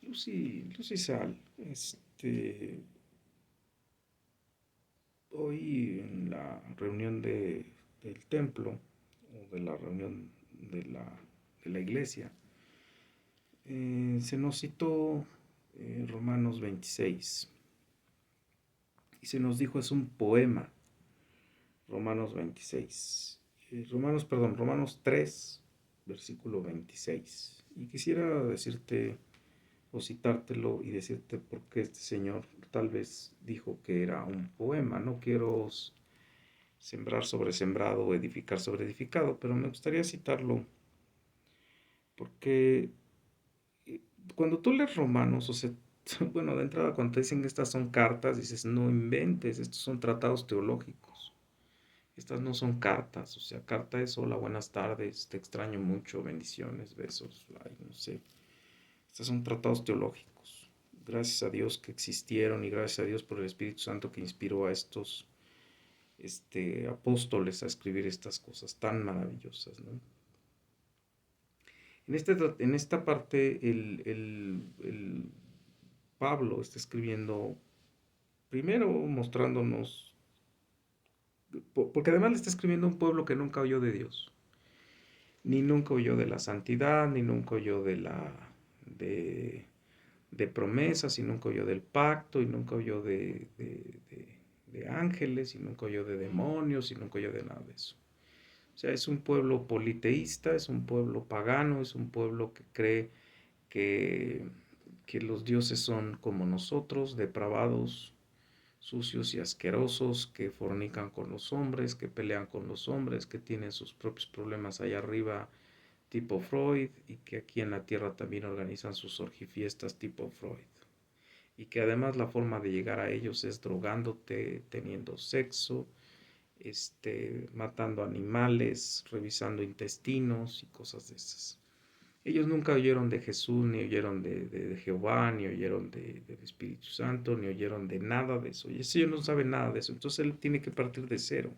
Lucy Sal, hoy en la reunión del templo, o de la reunión de la iglesia, se nos citó Romanos 26 y se nos dijo es un poema, Romanos 26. Romanos 3, versículo 26. Y quisiera decirte o citártelo y decirte por qué este señor tal vez dijo que era un poema. No quiero sembrar sobre sembrado o edificar sobre edificado, pero me gustaría citarlo porque cuando tú lees Romanos, o sea, bueno, de entrada cuando te dicen que estas son cartas, dices, no inventes, estos son tratados teológicos. Estas no son cartas, o sea, carta es hola, buenas tardes, te extraño mucho, bendiciones, besos, ay, no sé. Estos son tratados teológicos. Gracias a Dios que existieron y gracias a Dios por el Espíritu Santo que inspiró a estos apóstoles a escribir estas cosas tan maravillosas, ¿no? En esta parte, el Pablo está escribiendo, primero mostrándonos, porque además le está escribiendo a un pueblo que nunca oyó de Dios, ni nunca oyó de la santidad, ni nunca oyó de, de promesas, y nunca oyó del pacto, y nunca oyó de ángeles, y nunca oyó de demonios, y nunca oyó de nada de eso. O sea, es un pueblo politeísta, es un pueblo pagano, es un pueblo que cree que, que los dioses son como nosotros, depravados, sucios y asquerosos, que fornican con los hombres, que pelean con los hombres, que tienen sus propios problemas allá arriba tipo Freud y que aquí en la tierra también organizan sus orgifiestas tipo Freud. Y que además la forma de llegar a ellos es drogándote, teniendo sexo, matando animales, revisando intestinos y cosas de esas. Ellos nunca oyeron de Jesús, ni oyeron de Jehová, ni oyeron del Espíritu Santo, ni oyeron de nada de eso. Y ellos no saben nada de eso. Entonces él tiene que partir de cero.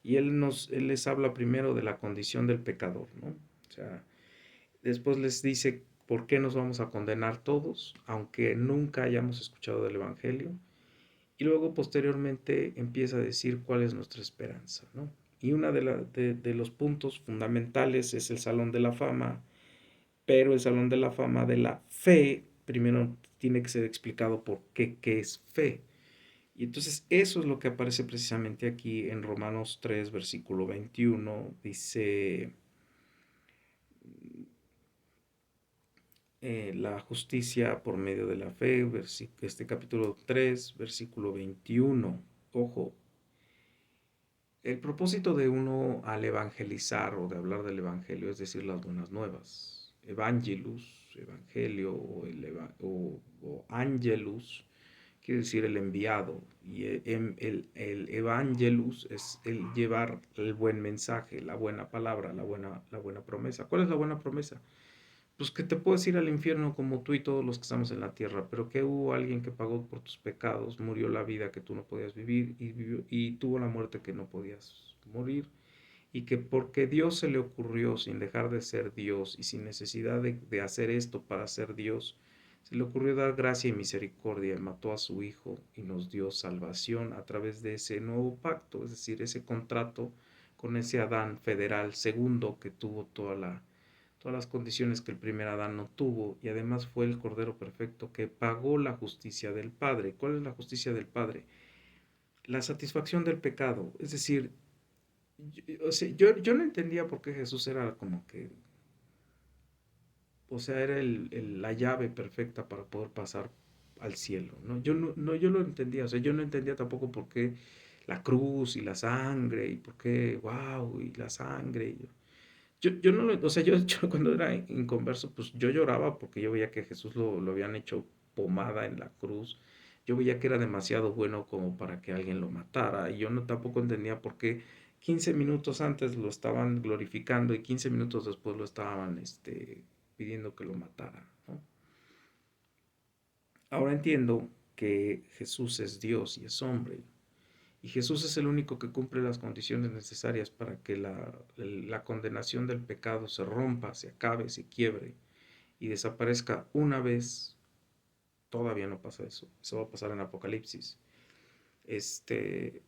Y él les habla primero de la condición del pecador, ¿no? O sea, después les dice por qué nos vamos a condenar todos, aunque nunca hayamos escuchado del Evangelio. Y luego posteriormente empieza a decir cuál es nuestra esperanza, ¿no? Y uno de los puntos fundamentales es el Salón de la Fama, pero el Salón de la Fama de la fe primero tiene que ser explicado por qué es fe. Y entonces eso es lo que aparece precisamente aquí en Romanos 3, versículo 21. Dice, la justicia por medio de la fe, este capítulo 3, versículo 21. Ojo, el propósito de uno al evangelizar o de hablar del evangelio es decir las buenas nuevas. Evangelus, evangelio o angelus quiere decir el enviado. Y el evangelus es el llevar el buen mensaje, la buena palabra, la buena promesa. ¿Cuál es la buena promesa? Pues que te puedes ir al infierno como tú y todos los que estamos en la tierra, pero que hubo alguien que pagó por tus pecados, murió la vida que tú no podías vivir y tuvo la muerte que no podías morir, y que porque Dios se le ocurrió, sin dejar de ser Dios y sin necesidad de hacer esto para ser Dios, se le ocurrió dar gracia y misericordia, mató a su Hijo y nos dio salvación a través de ese nuevo pacto, es decir, ese contrato con ese Adán federal segundo que tuvo todas las condiciones que el primer Adán no tuvo, y además fue el Cordero Perfecto que pagó la justicia del Padre. ¿Cuál es la justicia del Padre? La satisfacción del pecado. Es decir, o sea, yo no entendía por qué Jesús era como que, o sea, era la llave perfecta para poder pasar al cielo, ¿no? Yo lo entendía, o sea, yo no entendía tampoco por qué la cruz y la sangre, y por qué, wow, y la sangre. Yo no lo, o sea, yo cuando era inconverso, pues yo lloraba porque yo veía que Jesús lo habían hecho pomada en la cruz. Yo veía que era demasiado bueno como para que alguien lo matara. Y yo no tampoco entendía por qué 15 minutos antes lo estaban glorificando y 15 minutos después lo estaban pidiendo que lo matara, ¿no? Ahora entiendo que Jesús es Dios y es hombre. Y Jesús es el único que cumple las condiciones necesarias para que la condenación del pecado se rompa, se acabe, se quiebre y desaparezca una vez todavía no pasa eso. Eso va a pasar en Apocalipsis. Este,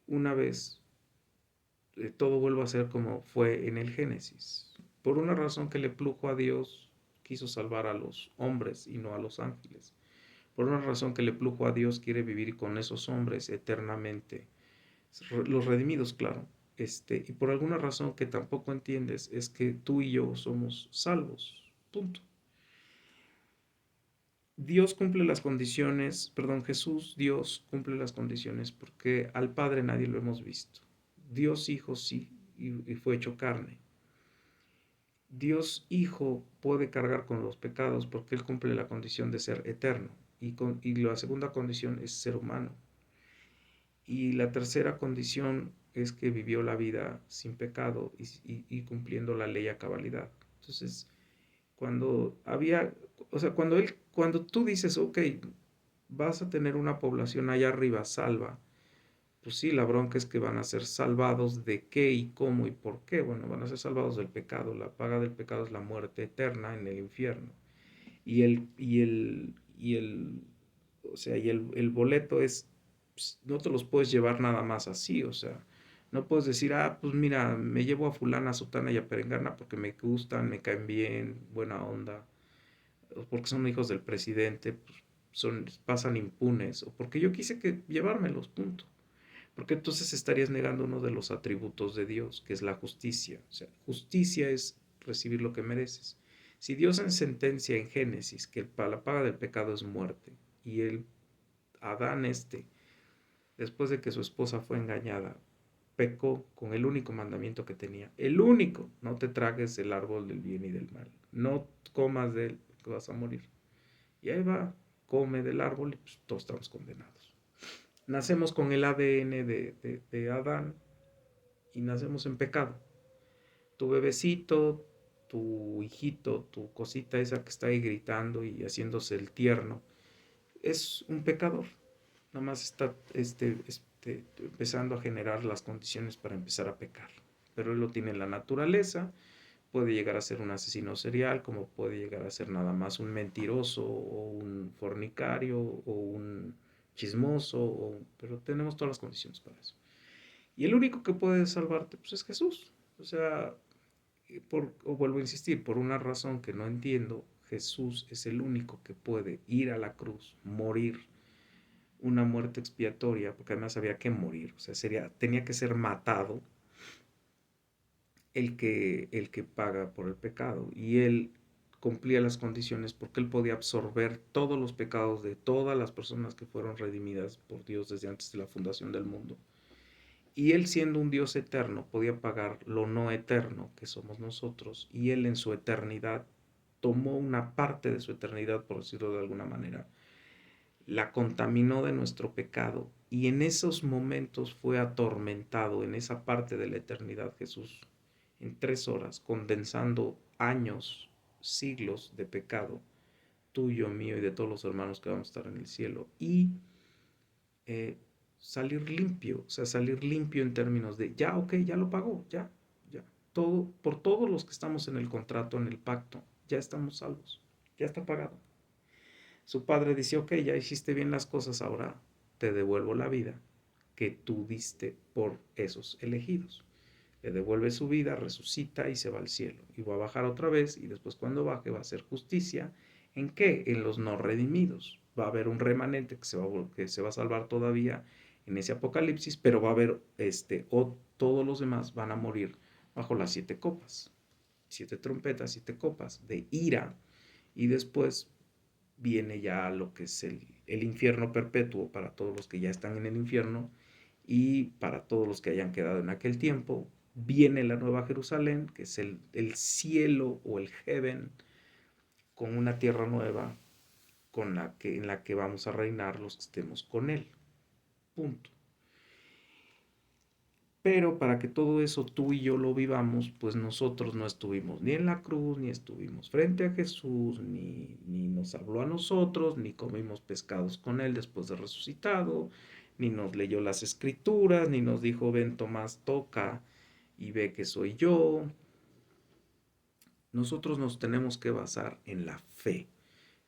una vez todo vuelve a ser como fue en el Génesis. Por una razón que le plujo a Dios, quiso salvar a los hombres y no a los ángeles. Por una razón que le plujo a Dios, quiere vivir con esos hombres eternamente. Los redimidos, claro. Y por alguna razón que tampoco entiendes, es que tú y yo somos salvos. Punto. Dios cumple las condiciones, perdón, Jesús, Dios cumple las condiciones porque al Padre nadie lo hemos visto. Dios Hijo sí, y fue hecho carne. Dios Hijo puede cargar con los pecados porque Él cumple la condición de ser eterno. Y la segunda condición es ser humano. Y la tercera condición es que vivió la vida sin pecado y cumpliendo la ley a cabalidad. Entonces, cuando había, o sea, cuando tú dices, ok, vas a tener una población allá arriba salva, pues sí, la bronca es que van a ser salvados de qué y cómo y por qué. Bueno, van a ser salvados del pecado. La paga del pecado es la muerte eterna en el infierno. Y el boleto es, pues, no te los puedes llevar nada más así, o sea, no puedes decir, pues mira, me llevo a fulana, a sutana y a perengana porque me gustan, me caen bien, buena onda, o porque son hijos del presidente, pues pasan impunes, o porque yo quise llevármelos, punto. Porque entonces estarías negando uno de los atributos de Dios, que es la justicia. O sea, justicia es recibir lo que mereces. Si Dios en sentencia en Génesis que la paga del pecado es muerte, y el Adán después de que su esposa fue engañada, pecó con el único mandamiento que tenía, el único, no te tragues el árbol del bien y del mal, no comas de él porque vas a morir. Y ahí va, come del árbol y pues todos estamos condenados. Nacemos con el ADN de Adán y nacemos en pecado. Tu bebecito, tu hijito, tu cosita esa que está ahí gritando y haciéndose el tierno, es un pecador. Nada más está empezando a generar las condiciones para empezar a pecar. Pero él lo tiene en la naturaleza, puede llegar a ser un asesino serial, como puede llegar a ser nada más un mentiroso o un fornicario o un chismoso, pero tenemos todas las condiciones para eso. Y el único que puede salvarte pues, es Jesús. O sea, vuelvo a insistir, por una razón que no entiendo, Jesús es el único que puede ir a la cruz, morir una muerte expiatoria, porque además había que morir, o sea, tenía que ser matado el que paga por el pecado. Y él cumplía las condiciones porque él podía absorber todos los pecados de todas las personas que fueron redimidas por Dios desde antes de la fundación del mundo. Y él siendo un Dios eterno podía pagar lo no eterno que somos nosotros. Y él en su eternidad tomó una parte de su eternidad, por decirlo de alguna manera, la contaminó de nuestro pecado y en esos momentos fue atormentado, en esa parte de la eternidad Jesús, en 3 horas, condensando años, siglos de pecado, tuyo, mío y de todos los hermanos que vamos a estar en el cielo, y eh, salir limpio, o sea, salir limpio en términos de, ya, ok, ya lo pagó, ya, ya, todo, por todos los que estamos en el contrato, en el pacto, ya estamos salvos, ya está pagado. Su padre dice, ok, ya hiciste bien las cosas, ahora te devuelvo la vida que tú diste por esos elegidos. Le devuelve su vida, resucita y se va al cielo. Y va a bajar otra vez y después cuando baje va a hacer justicia. ¿En qué? En los no redimidos. Va a haber un remanente que se va a salvar todavía en ese apocalipsis, pero va a haber todos los demás van a morir bajo las 7 copas. 7 trompetas, 7 copas de ira. Y después viene ya lo que es el infierno perpetuo para todos los que ya están en el infierno y para todos los que hayan quedado en aquel tiempo. Viene la nueva Jerusalén, que es el cielo o el heaven, con una tierra nueva en la que vamos a reinar los que estemos con él. Punto. Pero para que todo eso tú y yo lo vivamos, pues nosotros no estuvimos ni en la cruz, ni estuvimos frente a Jesús, ni nos habló a nosotros, ni comimos pescados con él después de resucitado, ni nos leyó las escrituras, ni nos dijo, ven Tomás, toca y ve que soy yo. Nosotros nos tenemos que basar en la fe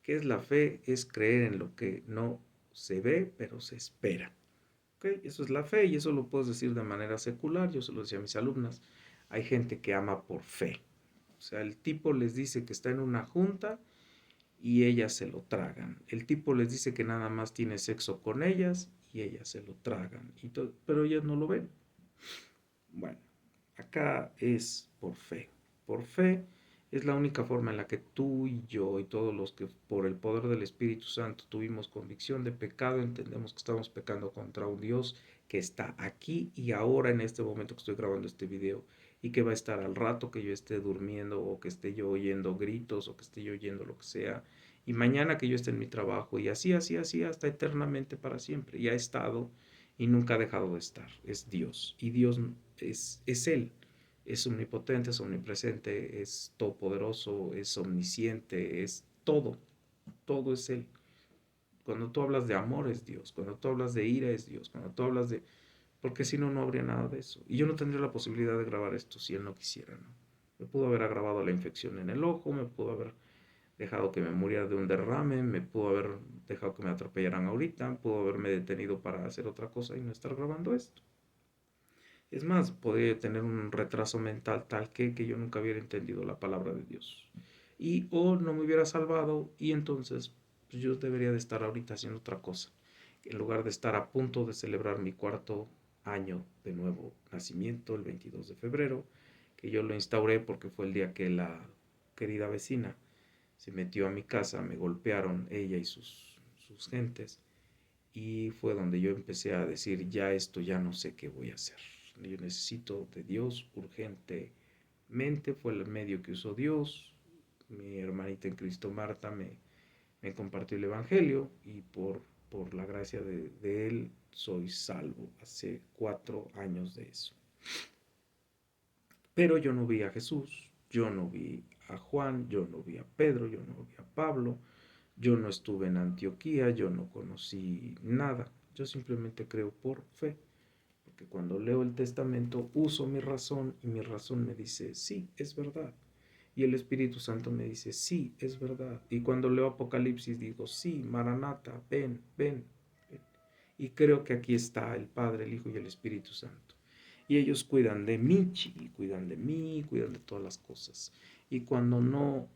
¿Qué es la fe? Es creer en lo que no se ve, pero se espera. ¿Ok? Eso es la fe y eso lo puedes decir de manera secular. Yo se lo decía a mis alumnas. Hay gente que ama por fe. O sea, el tipo les dice que está en una junta y ellas se lo tragan. El tipo les dice que nada más tiene sexo con ellas y ellas se lo tragan. Pero ellas no lo ven. Bueno, acá es por fe. Por fe es la única forma en la que tú y yo y todos los que por el poder del Espíritu Santo tuvimos convicción de pecado, entendemos que estamos pecando contra un Dios que está aquí y ahora en este momento que estoy grabando este video y que va a estar al rato que yo esté durmiendo o que esté yo oyendo gritos o que esté yo oyendo lo que sea y mañana que yo esté en mi trabajo y así, así, así hasta eternamente para siempre. Y ha estado y nunca ha dejado de estar. Es Dios y Dios es Él. Es omnipotente, es omnipresente, es todopoderoso, es omnisciente, es todo. Todo es Él. Cuando tú hablas de amor es Dios. Cuando tú hablas de ira es Dios. Cuando tú hablas de... Porque si no, no habría nada de eso. Y yo no tendría la posibilidad de grabar esto si Él no quisiera, ¿no? Me pudo haber agravado la infección en el ojo, me pudo haber dejado que me muriera de un derrame, me pudo haber dejado que me atropellaran ahorita, pudo haberme detenido para hacer otra cosa y no estar grabando esto. Es más, podría tener un retraso mental tal que yo nunca hubiera entendido la palabra de Dios. Y o no me hubiera salvado y entonces pues, yo debería de estar ahorita haciendo otra cosa. En lugar de estar a punto de celebrar mi cuarto año de nuevo nacimiento, el 22 de febrero, que yo lo instauré porque fue el día que la querida vecina se metió a mi casa, me golpearon ella y sus gentes y fue donde yo empecé a decir, ya esto ya no sé qué voy a hacer. Yo necesito de Dios urgentemente. Fue el medio que usó Dios. Mi hermanita en Cristo Marta me compartió el Evangelio y por la gracia de Él soy salvo. Hace 4 años de eso. Pero yo no vi a Jesús, yo no vi a Juan, yo no vi a Pedro, yo no vi a Pablo, yo no estuve en Antioquía, yo no conocí nada. Yo simplemente creo por fe. Porque cuando leo el testamento uso mi razón y mi razón me dice, sí, es verdad. Y el Espíritu Santo me dice, sí, es verdad. Y cuando leo Apocalipsis digo, sí, Maranata, ven, ven, ven. Y creo que aquí está el Padre, el Hijo y el Espíritu Santo. Y ellos cuidan de mí, cuidan de mí, cuidan de todas las cosas. Y cuando no,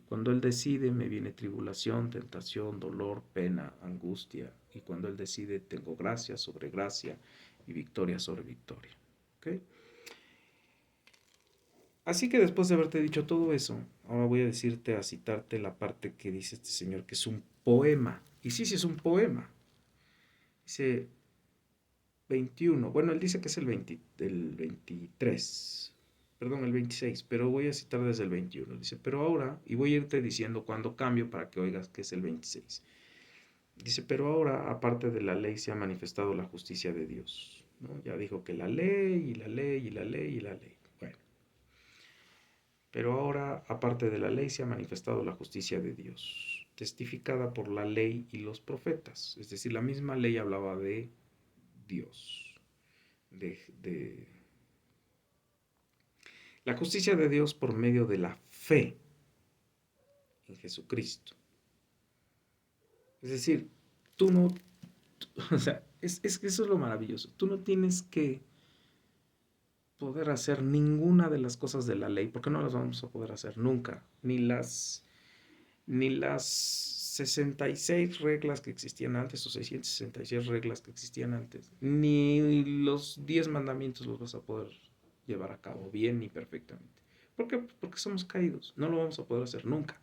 cuando Él decide, me viene tribulación, tentación, dolor, pena, angustia. Y cuando Él decide, tengo gracia sobre gracia y victoria sobre victoria. ¿Okay? Así que después de haberte dicho todo eso, ahora voy a decirte, a citarte la parte que dice este señor, que es un poema. Y sí, sí es un poema. Dice 21. Bueno, él dice que es el 23. Perdón, el 26, pero voy a citar desde el 21. Dice, pero ahora, y voy a irte diciendo cuando cambio para que oigas que es el 26. Dice, pero ahora, aparte de la ley, se ha manifestado la justicia de Dios. ¿No? Ya dijo que la ley, y la ley, y la ley, y la ley. Bueno, pero ahora, aparte de la ley, se ha manifestado la justicia de Dios, testificada por la ley y los profetas. Es decir, la misma ley hablaba de Dios, de la justicia de Dios por medio de la fe en Jesucristo. Es decir, tú no, o sea, es que eso es lo maravilloso. Tú no tienes que poder hacer ninguna de las cosas de la ley, porque no las vamos a poder hacer nunca, ni las 66 reglas que existían antes o 666 reglas que existían antes, ni los 10 mandamientos los vas a poder llevar a cabo bien ni perfectamente. ¿Por qué? Porque somos caídos, no lo vamos a poder hacer nunca.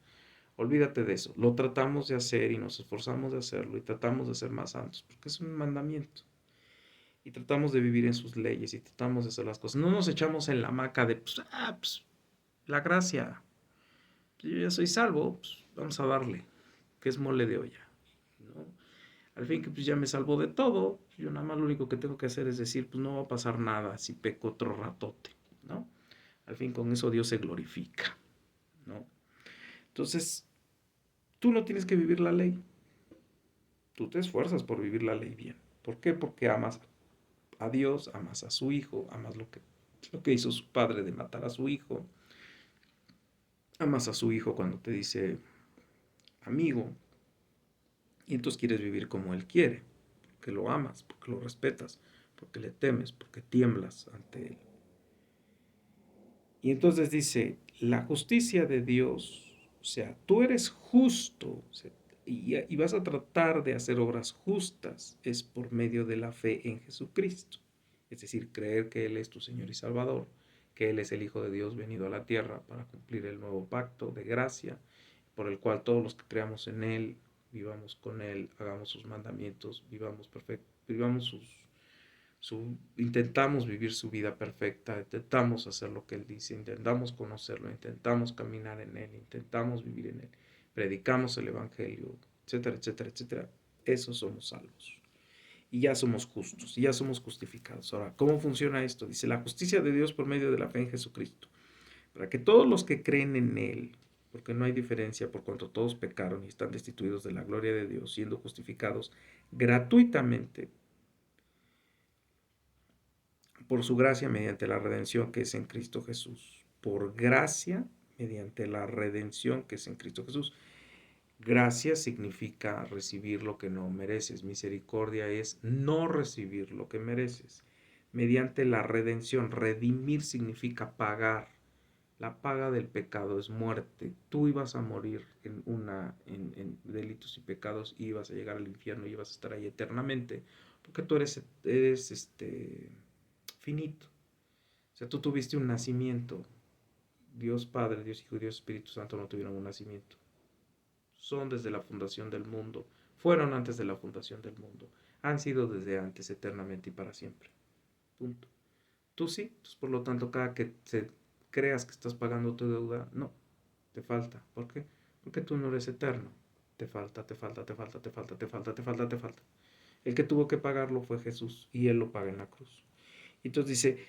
Olvídate de eso, lo tratamos de hacer y nos esforzamos de hacerlo y tratamos de ser más santos, porque es un mandamiento. Y tratamos de vivir en sus leyes y tratamos de hacer las cosas. No nos echamos en la hamaca de, pues, la gracia, yo ya soy salvo, pues, vamos a darle, que es mole de olla, ¿no? Al fin que pues ya me salvó de todo, yo nada más lo único que tengo que hacer es decir, pues no va a pasar nada si peco otro ratote, ¿no? Al fin con eso Dios se glorifica, ¿no? Entonces, tú no tienes que vivir la ley, tú te esfuerzas por vivir la ley bien. ¿Por qué? Porque amas a Dios, amas a su hijo, amas lo que hizo su padre de matar a su hijo, amas a su hijo cuando te dice, amigo, y entonces quieres vivir como Él quiere, porque lo amas, porque lo respetas, porque le temes, porque tiemblas ante Él. Y entonces dice, la justicia de Dios, o sea, tú eres justo, o sea, y vas a tratar de hacer obras justas, es por medio de la fe en Jesucristo. Es decir, creer que Él es tu Señor y Salvador, que Él es el Hijo de Dios venido a la tierra para cumplir el nuevo pacto de gracia, por el cual todos los que creamos en Él, vivamos con Él, hagamos sus mandamientos, vivamos intentamos vivir su vida perfecta, intentamos hacer lo que Él dice, intentamos conocerlo, intentamos caminar en Él, intentamos vivir en Él, predicamos el Evangelio, etcétera, etcétera, etcétera. Esos somos salvos. Y ya somos justos, y ya somos justificados. Ahora, ¿cómo funciona esto? Dice, la justicia de Dios por medio de la fe en Jesucristo, para que todos los que creen en Él, porque no hay diferencia por cuanto todos pecaron y están destituidos de la gloria de Dios, siendo justificados gratuitamente por su gracia mediante la redención que es en Cristo Jesús. Por gracia mediante la redención que es en Cristo Jesús. Gracia significa recibir lo que no mereces. Misericordia es no recibir lo que mereces. Mediante la redención, redimir significa pagar. La paga del pecado es muerte. Tú ibas a morir en delitos y pecados y ibas a llegar al infierno y ibas a estar ahí eternamente. Porque tú eres finito. O sea, tú tuviste un nacimiento. Dios Padre, Dios Hijo y Dios Espíritu Santo no tuvieron un nacimiento. Son desde la fundación del mundo. Fueron antes de la fundación del mundo. Han sido desde antes, eternamente y para siempre. Punto. Tú sí. Entonces, por lo tanto, cada que creas que estás pagando tu deuda, no. Te falta. ¿Por qué? Porque tú no eres eterno. Te falta, te falta, te falta, te falta, te falta, te falta, te falta. El que tuvo que pagarlo fue Jesús y Él lo paga en la cruz. Entonces dice,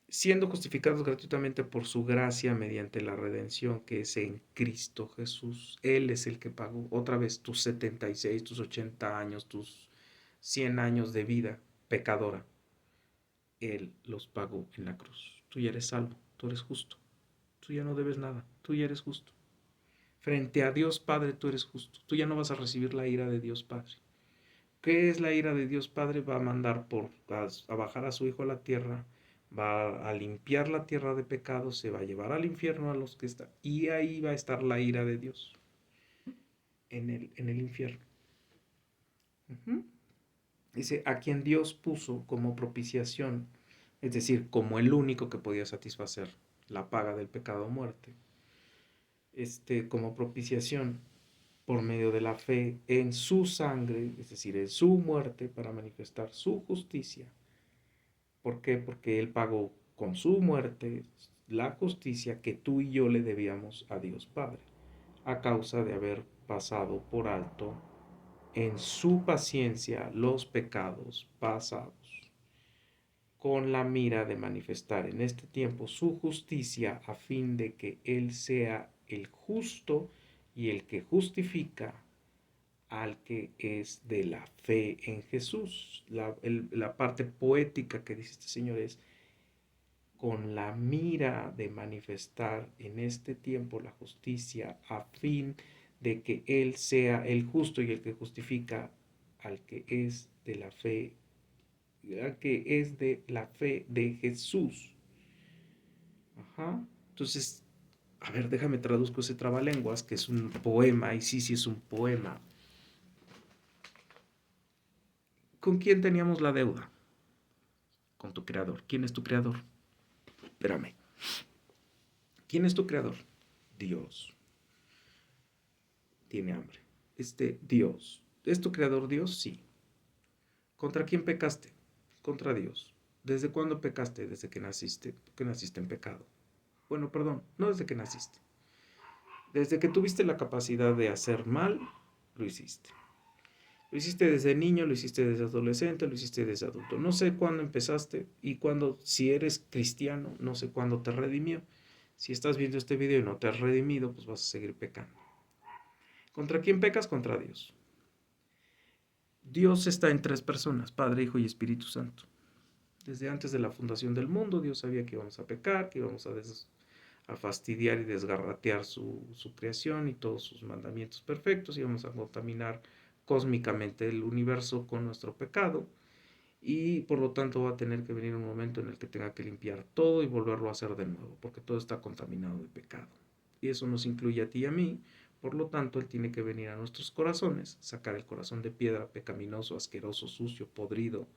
siendo justificados gratuitamente por su gracia mediante la redención que es en Cristo Jesús. Él es el que pagó otra vez tus 76, tus 80 años, tus 100 años de vida pecadora. Él los pagó en la cruz. Tú ya eres salvo, tú eres justo. Tú ya no debes nada, tú ya eres justo. Frente a Dios Padre tú eres justo. Tú ya no vas a recibir la ira de Dios Padre. ¿Qué es la ira de Dios Padre? Va a mandar a bajar a su Hijo a la tierra, va a limpiar la tierra de pecados, se va a llevar al infierno a los que están. Y ahí va a estar la ira de Dios, en el infierno. Uh-huh. Dice, a quien Dios puso como propiciación, es decir, como el único que podía satisfacer la paga del pecado o muerte, como propiciación por medio de la fe en su sangre, es decir, en su muerte, para manifestar su justicia. ¿Por qué? Porque Él pagó con su muerte la justicia que tú y yo le debíamos a Dios Padre, a causa de haber pasado por alto en su paciencia los pecados pasados, con la mira de manifestar en este tiempo su justicia a fin de que Él sea el justo y el que justifica al que es de la fe en Jesús. La parte poética que dice este Señor es con la mira de manifestar en este tiempo la justicia a fin de que Él sea el justo y el que justifica al que es de la fe, al que es de la fe de Jesús. Ajá. Entonces, a ver, déjame traduzco ese trabalenguas, que es un poema, y sí es un poema. ¿Con quién teníamos la deuda? Con tu creador. ¿Quién es tu creador? Espérame. ¿Quién es tu creador? Dios. Tiene hambre. Dios. ¿Es tu creador Dios? Sí. ¿Contra quién pecaste? Contra Dios. ¿Desde cuándo pecaste? Desde que naciste. Porque naciste en pecado. Bueno, perdón, no desde que naciste. Desde que tuviste la capacidad de hacer mal, lo hiciste. Lo hiciste desde niño, lo hiciste desde adolescente, lo hiciste desde adulto. No sé cuándo empezaste y cuándo, si eres cristiano, no sé cuándo te redimió. Si estás viendo este video y no te has redimido, pues vas a seguir pecando. ¿Contra quién pecas? Contra Dios. Dios está en tres personas, Padre, Hijo y Espíritu Santo. Desde antes de la fundación del mundo, Dios sabía que íbamos a pecar, que íbamos a fastidiar y desgarratear su creación y todos sus mandamientos perfectos, y vamos a contaminar cósmicamente el universo con nuestro pecado, y por lo tanto va a tener que venir un momento en el que tenga que limpiar todo y volverlo a hacer de nuevo, porque todo está contaminado de pecado. Y eso nos incluye a ti y a mí. Por lo tanto, Él tiene que venir a nuestros corazones, sacar el corazón de piedra, pecaminoso, asqueroso, sucio, podrido,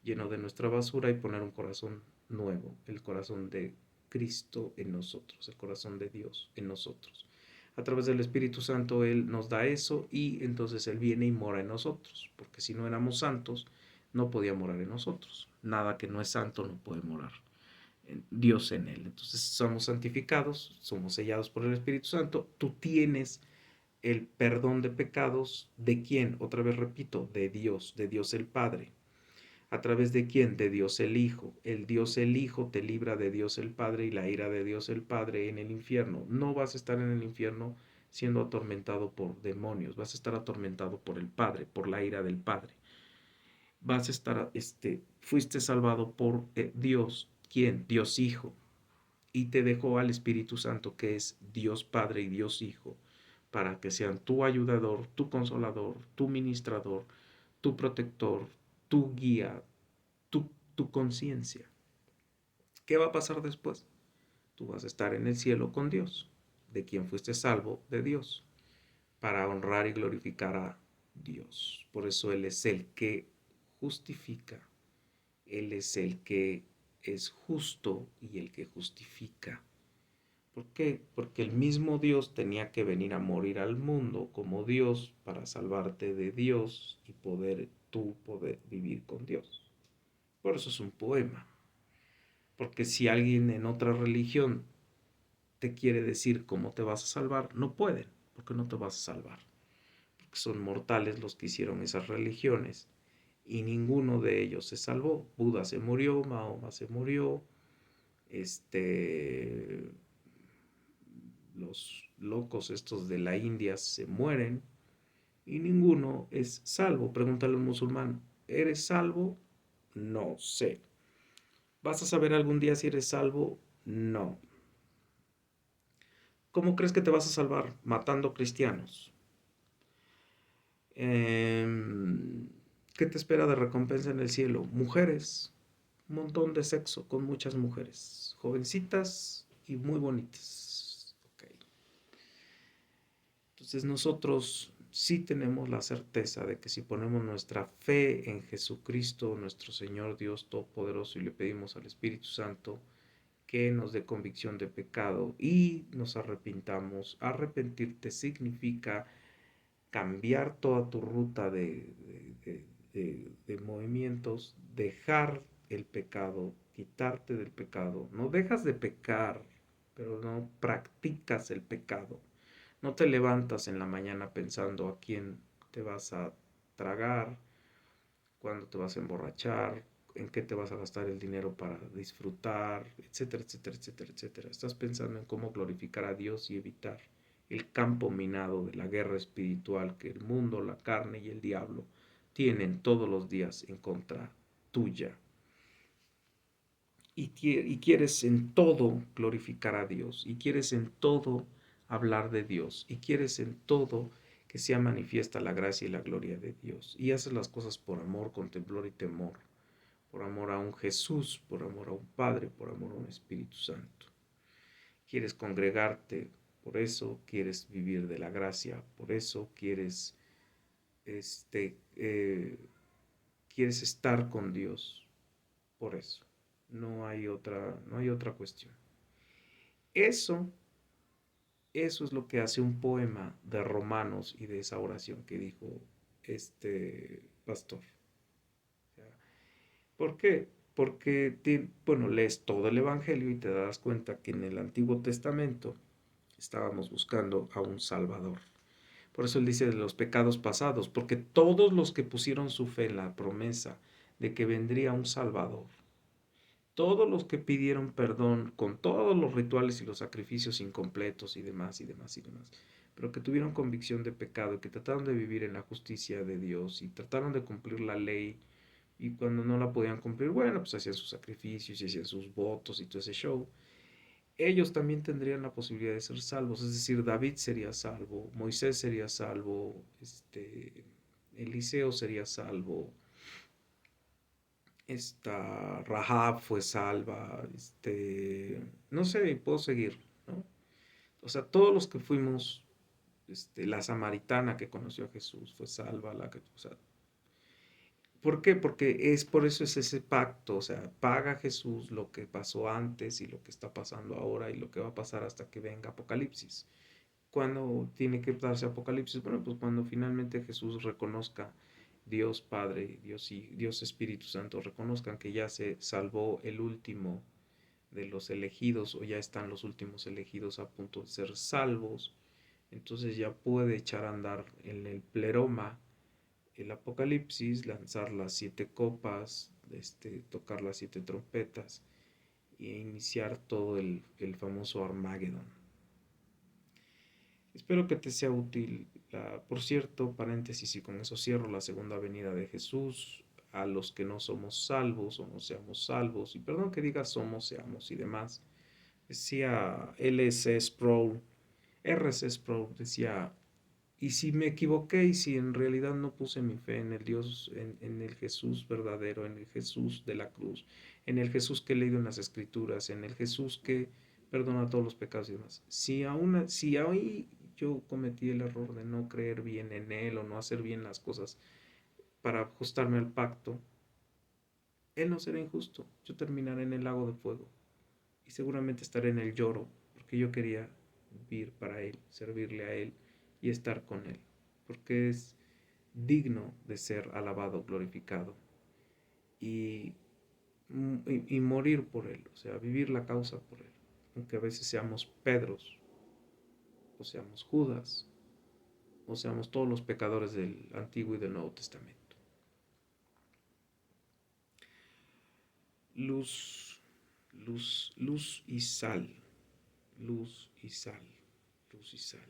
lleno de nuestra basura, y poner un corazón nuevo, el corazón de Cristo en nosotros, el corazón de Dios en nosotros. A través del Espíritu Santo Él nos da eso, y entonces Él viene y mora en nosotros, porque si no éramos santos, no podía morar en nosotros. Nada que no es santo no puede morar Dios en él. Entonces somos santificados, somos sellados por el Espíritu Santo. Tú tienes el perdón de pecados. ¿De quién? Otra vez repito, de Dios el Padre. ¿A través de quién? De Dios el Hijo. El Dios el Hijo te libra de Dios el Padre y la ira de Dios el Padre en el infierno. No vas a estar en el infierno siendo atormentado por demonios, vas a estar atormentado por el Padre, por la ira del Padre. Vas a estar, fuiste salvado por Dios. ¿Quién? Dios Hijo. Y te dejó al Espíritu Santo, que es Dios Padre y Dios Hijo, para que sean tu ayudador, tu consolador, tu ministrador, tu protector, tu guía, tu conciencia. ¿Qué va a pasar después? Tú vas a estar en el cielo con Dios, de quien fuiste salvo, de Dios, para honrar y glorificar a Dios. Por eso Él es el que justifica, Él es el que es justo y el que justifica. ¿Por qué? Porque el mismo Dios tenía que venir a morir al mundo como Dios para salvarte de Dios y tú poder vivir con Dios. Por eso es un poema. Porque si alguien en otra religión te quiere decir cómo te vas a salvar, no pueden, porque no te vas a salvar. Porque son mortales los que hicieron esas religiones y ninguno de ellos se salvó. Buda se murió, Mahoma se murió, los locos estos de la India se mueren y ninguno es salvo. Pregúntale a un musulmán, ¿eres salvo? No sé. ¿Vas a saber algún día si eres salvo? No. ¿Cómo crees que te vas a salvar? Matando cristianos. ¿Qué te espera de recompensa en el cielo? Mujeres. Un montón de sexo con muchas mujeres. Jovencitas y muy bonitas. Okay. Entonces nosotros sí tenemos la certeza de que si ponemos nuestra fe en Jesucristo, nuestro Señor Dios Todopoderoso, y le pedimos al Espíritu Santo que nos dé convicción de pecado y nos arrepintamos. Arrepentirte significa cambiar toda tu ruta de movimientos, dejar el pecado, quitarte del pecado. No dejas de pecar, pero no practicas el pecado. No te levantas en la mañana pensando a quién te vas a tragar, cuándo te vas a emborrachar, en qué te vas a gastar el dinero para disfrutar, etcétera, etcétera, etcétera, etcétera. Estás pensando en cómo glorificar a Dios y evitar el campo minado de la guerra espiritual que el mundo, la carne y el diablo tienen todos los días en contra tuya. Y quieres en todo glorificar a Dios, y quieres en todo hablar de Dios, y quieres en todo que sea manifiesta la gracia y la gloria de Dios. Y haces las cosas por amor, con temblor y temor, por amor a un Jesús, por amor a un Padre, por amor a un Espíritu Santo. Quieres congregarte, por eso quieres vivir de la gracia, por eso este, eh, quieres estar con Dios, por eso. No hay otra cuestión. Eso, eso es lo que hace un poema de Romanos y de esa oración que dijo este pastor. ¿Por qué? Porque, bueno, lees todo el Evangelio y te das cuenta que en el Antiguo Testamento estábamos buscando a un Salvador. Por eso él dice de los pecados pasados, porque todos los que pusieron su fe en la promesa de que vendría un Salvador, todos los que pidieron perdón con todos los rituales y los sacrificios incompletos y demás y demás y demás, pero que tuvieron convicción de pecado y que trataron de vivir en la justicia de Dios y trataron de cumplir la ley, y cuando no la podían cumplir, bueno, pues hacían sus sacrificios y hacían sus votos y todo ese show. ellos también tendrían la posibilidad de ser salvos. Es decir, David sería salvo, Moisés sería salvo, Eliseo sería salvo, esta Rahab fue salva, no sé, puedo seguir, ¿no? O sea, todos los que fuimos, la samaritana que conoció a Jesús fue salva, o sea, ¿por qué? Porque por eso es ese pacto, o sea, paga Jesús lo que pasó antes y lo que está pasando ahora y lo que va a pasar hasta que venga Apocalipsis. ¿Cuándo tiene que darse Apocalipsis? Bueno, pues cuando finalmente Jesús reconozca, Dios Padre, Dios y Dios Espíritu Santo reconozcan que ya se salvó el último de los elegidos o ya están los últimos elegidos a punto de ser salvos, entonces ya puede echar a andar en el pleroma el Apocalipsis, lanzar las 7 copas, tocar las 7 trompetas e iniciar todo el famoso Armagedón. Espero que te sea útil. Por cierto, paréntesis, y con eso cierro, la segunda venida de Jesús a los que no somos salvos o no seamos salvos, y perdón que diga somos, seamos y demás. Decía LC Sproul, RC Sproul, decía, y si me equivoqué y si en realidad no puse mi fe en el Dios, en el Jesús verdadero, en el Jesús de la cruz, en el Jesús que he leído en las Escrituras, en el Jesús que perdona todos los pecados y demás. Si hoy yo cometí el error de no creer bien en Él o no hacer bien las cosas para ajustarme al pacto, Él no será injusto. Yo terminaré en el lago de fuego y seguramente estaré en el lloro porque yo quería vivir para Él, servirle a Él y estar con Él, porque es digno de ser alabado, glorificado y, y morir por Él, o sea, vivir la causa por Él, aunque a veces seamos Pedros, o seamos Judas, o seamos todos los pecadores del Antiguo y del Nuevo Testamento. Luz, luz y sal, luz y sal, luz y sal.